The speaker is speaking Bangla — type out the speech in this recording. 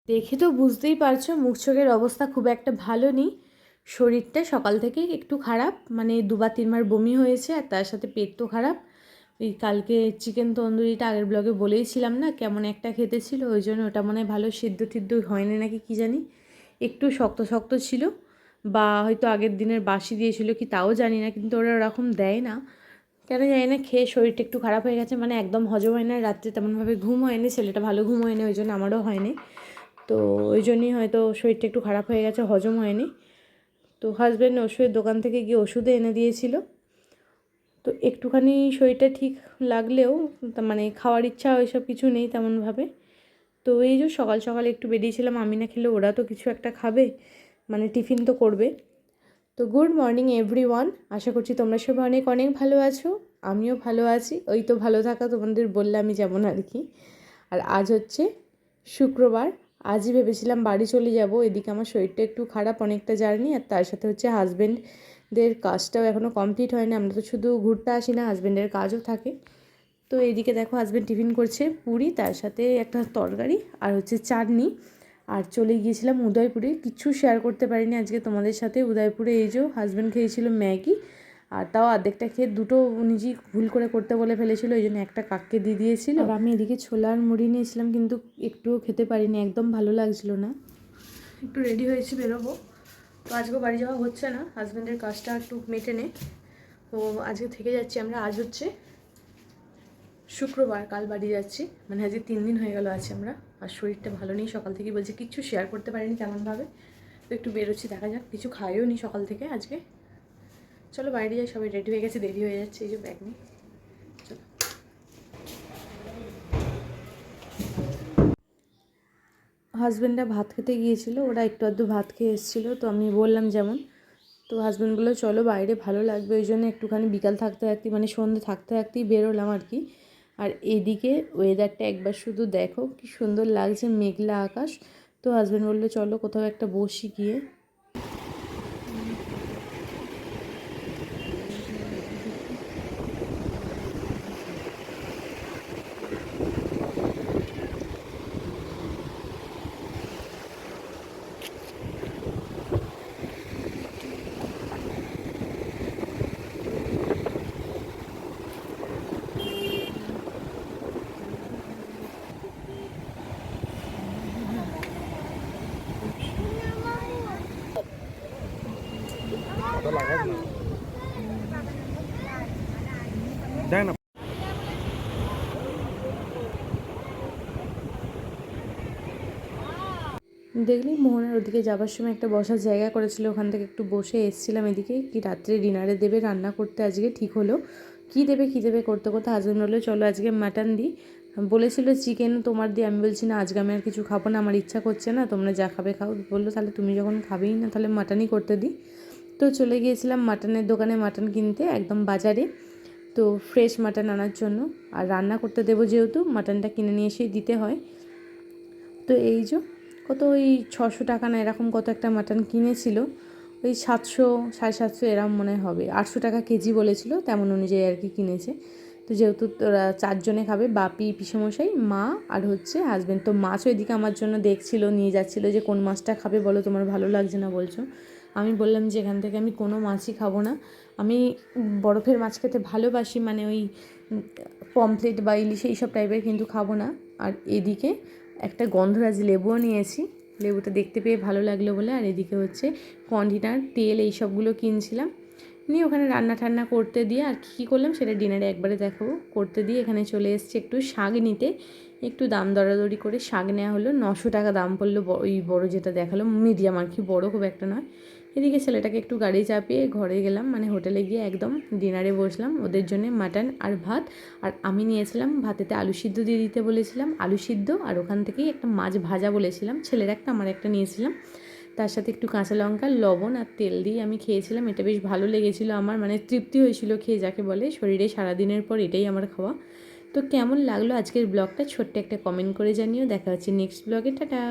দেখে তো বুঝতেই পারছো মুখ চোখের অবস্থা খুব একটা ভালো নেই। শরীরটা সকাল থেকেই একটু খারাপ, মানে 2-3 বার বমি হয়েছে আর তার সাথে পেট তো খারাপ। ওই কালকে চিকেন তন্দুরিটা আগের ব্লগে বলেইছিলাম না কেমন একটা খেতে ছিল, ওই জন্য ওটা মনে হয় ভালো সিদ্ধ টিদ্ধ হয়নি নাকি কী জানি, একটু শক্ত শক্ত ছিল, বা হয়তো আগের দিনের বাসি দিয়েছিল কি তাও জানি না, কিন্তু ওরা ওরকম দেয় না কেন জানি না। খেয়ে শরীরটা একটু খারাপ হয়ে গেছে, মানে একদম হজম হয় না, রাত্রে তেমনভাবে ঘুম হয়নি, ছেলেটা ভালো ঘুম হয়নি, ওই জন্য আমারও হয়নি। তো ওই জন্যই হয়তো শরীরটা একটু খারাপ হয়ে গেছে, হজম হয়নি। তো হাজব্যান্ড ওষুধের দোকান থেকে গিয়ে ওষুধে এনে দিয়েছিল। তো একটুখানি শরীরটা ঠিক লাগলেও মানে খাওয়ার ইচ্ছা ওইসব কিছু নেই তেমনভাবে। তো এই যে সকাল সকাল একটু বেরিয়েছিলাম, আমি না খেলে ওরা তো কিছু একটা খাবে, মানে টিফিন তো করবে। তো গুড মর্নিং এভরিওয়ান, আশা করছি তোমরা সব অনেক অনেক ভালো আছো, আমিও ভালো আছি। ওই তো ভালো থাকা তোমাদের বললাম আমি যেমন আর কি। আর আজ হচ্ছে শুক্রবার, আজই ভেবেছিলাম বাড়ি চলে যাব, এদিকে আমার শরীরটা একটু খারাপ, অনেকটা জার্নি, আর তার সাথে হচ্ছে হাজব্যান্ডদের কাজটাও এখনও কমপ্লিট হয়নি। আমরা তো শুধু ঘুরতে আসি না, হাজব্যান্ডের কাজও থাকে। তো এইদিকে দেখো হাজব্যান্ড টিফিন করছে পুরি, তার সাথে একটা তরকারি আর হচ্ছে চাটনি। আর চলে গিয়েছিলাম উদয়পুরে, কিছু শেয়ার করতে পারিনি আজকে তোমাদের সাথে। উদয়পুরে এই যে হাজব্যান্ড খেয়েছিল ম্যাগি, আর তাও অর্ধেকটা খেয়ে দুটো নিজেই ভুল করে করতে বলে ফেলেছিল, ওই জন্য একটা কাককে দিয়ে দিয়েছিল। আর আমি এদিকে ছোলা আর মুড়ি নিয়েছিলাম, কিন্তু একটুও খেতে পারিনি, একদম ভালো লাগছিল না। একটু রেডি হয়েছি বেরোবো, তো আজকেও বাড়ি যাওয়া হচ্ছে না, হাজব্যান্ডের কাজটা একটু মেটে নে, তো আজকে থেকে যাচ্ছি আমরা। আজ হচ্ছে শুক্রবার, কাল বাড়ি যাচ্ছি, মানে আজকে 3 দিন হয়ে গেল আছি আমরা। আর শরীরটা ভালো নেই, সকাল থেকেই বলছে, কিচ্ছু শেয়ার করতে পারিনি তেমনভাবে। তো একটু বেরোচ্ছি, দেখা যাক, কিছু খাইও নি সকাল থেকে আজকে। চলো বাইরে যাই, সবাই রেডি হয়ে গেছে, দেরি হয়ে যাচ্ছে, এই যে ব্যাগ নিয়ে চলো। হাজব্যান্ডরা ভাত খেতে গিয়েছিলো, ওরা একটু আধটু ভাত খেয়ে এসেছিলো, তো আমি বললাম যেমন, তো হাজব্যান্ড বললো চলো বাইরে ভালো লাগবে, ওই জন্য একটুখানি বিকাল থাকতে থাকতেই মানে সন্ধ্যে থাকতে থাকতেই বেরোলাম আর কি। আর এদিকে ওয়েদারটা একবার শুধু দেখো কি সুন্দর লাগছে, মেঘলা আকাশ। তো হাজব্যান্ড বললো চলো কোথাও একটা বসি গিয়ে। দেখ না দেখলি মোহনার ওদিকে যাবার সময় একটা বসার জায়গা করেছিল, ওখান থেকে একটু বসে এসেছিলাম এদিকে। কি রাত্রে ডিনারে দেবে রান্না করতে আজকে ঠিক হলো, কি দেবে করতে করতে হাজবেন্ড বললো চলো আজকে মাটন দিই। বলেছিল চিকেন তোমার দিয়ে, আমি বলছি না আজকে আমি আর কিছু খাবো না, আমার ইচ্ছা করছে না, তোমরা যা খাবে খাও। বললো তাহলে তুমি যখন খাবেই না তাহলে মাটনই করতে দিই। তো চলে গিয়েছিলাম মাটনের দোকানে মাটন কিনতে, একদম বাজারে, তো ফ্রেশ মাটন আনার জন্য। আর রান্না করতে দেবো যেহেতু, মাটনটা কিনে নিয়ে এসেই দিতে হয়। তো এই যে কত ওই 600 টাকা না এরকম কত একটা মাটন কিনেছিল, ওই 700 750 এরকম মনে হবে, 800 টাকা কেজি বলেছিল, তেমন অনুযায়ী আর কি কিনেছে। তো যেহেতু তোরা 4 জনে খাবে, বাপি, পিসেমশাই, মা আর হচ্ছে হাজব্যান্ড, তো মাছও এদিকে আমার জন্য দেখছিল, নিয়ে যাচ্ছিলো যে কোন মাছটা খাবে বলো, তোমার ভালো লাগছে না বলছো। আমি বললাম যে এখান থেকে আমি কোনো মাছই খাবো না, আমি বরফের মাছ খেতে ভালোবাসি, মানে ওই পমফ্লেট বা ইলিশ এইসব টাইপের, কিন্তু খাবো না। আর এদিকে একটা গন্ধরাজ লেবুও নিয়েছি, লেবুটা দেখতে পেয়ে ভালো লাগলো বলে। আর এদিকে হচ্ছে কন্ডিনার, তেল, এই সবগুলো কিনছিলাম, নিয়ে ওখানে রান্না টান্না করতে দিয়ে আর কী করলাম সেটা ডিনারে একবারে দেখাবো। করতে দিয়ে এখানে চলে এসেছি একটু শাক নিতে, একটু দাম দরাদরি করে শাক নেওয়া হলো, 900 টাকা দাম পড়লো, ওই বড়ো যেটা দেখালো, মিডিয়াম আর কি, বড়ো খুব একটা নয়। এদিকে ছেলেটাকে একটু গাড়ি চাপিয়ে ঘরে গেলাম, মানে হোটেলে গিয়ে একদম ডিনারে বসলাম, ওদের জন্য মাটন আর ভাত। আর আমি নিয়েছিলাম ভাতেতে আলু সিদ্ধ দিয়ে দিতে বলেছিলাম, আলু সিদ্ধ, আর ওখান থেকেই একটা মাছ ভাজা বলেছিলাম, ছেলের একটা আমার একটা নিয়েছিলাম। তার সাথে একটু কাঁচা লঙ্কা, লবণ আর তেল দিয়ে আমি খেয়েছিলাম, এটা বেশ ভালো লেগেছিলো আমার, মানে তৃপ্তি হয়েছিল খেয়ে, যাকে বলে শরীরে সারাদিনের পর এটাই আমার খাওয়া। তো কেমন লাগলো আজকের ব্লগটা ছোট্ট একটা কমেন্ট করে জানিও, দেখা হচ্ছে নেক্সট ব্লগে, টাটা।